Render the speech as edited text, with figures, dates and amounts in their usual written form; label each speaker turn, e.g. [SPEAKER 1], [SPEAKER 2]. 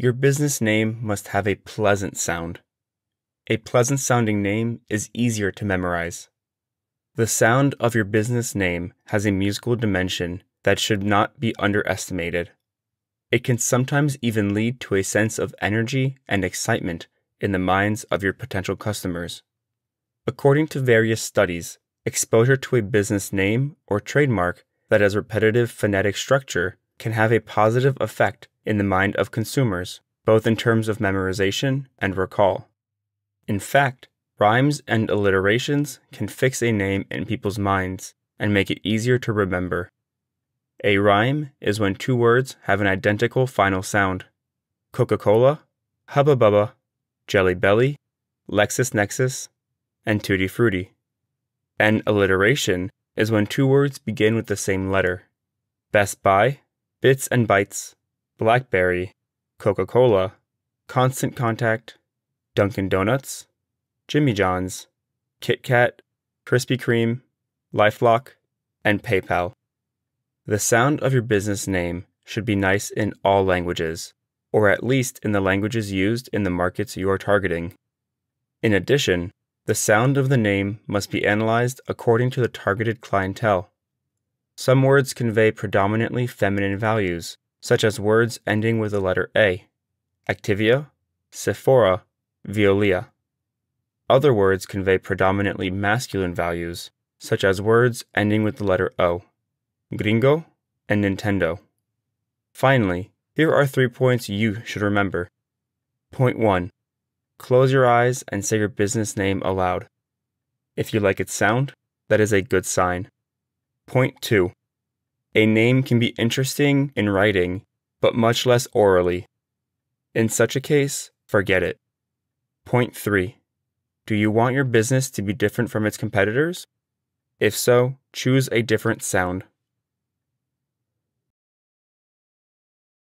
[SPEAKER 1] Your business name must have a pleasant sound. A pleasant sounding name is easier to memorize. The sound of your business name has a musical dimension that should not be underestimated. It can sometimes even lead to a sense of energy and excitement in the minds of your potential customers. According to various studies, exposure to a business name or trademark that has repetitive phonetic structure can have a positive effect in the mind of consumers, both in terms of memorization and recall. In fact, rhymes and alliterations can fix a name in people's minds and make it easier to remember. A rhyme is when two words have an identical final sound. Coca-Cola, Hubba Bubba, Jelly Belly, LexisNexis, and Tutti Frutti. An alliteration is when two words begin with the same letter. Best Buy, Bits and Bytes, BlackBerry, Coca-Cola, Constant Contact, Dunkin' Donuts, Jimmy John's, Kit Kat, Krispy Kreme, LifeLock, and PayPal. The sound of your business name should be nice in all languages, or at least in the languages used in the markets you are targeting. In addition, the sound of the name must be analyzed according to the targeted clientele. Some words convey predominantly feminine values, such as words ending with the letter A, Activia, Sephora, Veolia. Other words convey predominantly masculine values, such as words ending with the letter O, Gringo, and Nintendo. Finally, here are 3 points you should remember. Point 1. Close your eyes and say your business name aloud. If you like its sound, that is a good sign. Point 2. A name can be interesting in writing, but much less orally. In such a case, forget it. Point 3. Do you want your business to be different from its competitors? If so, choose a different sound.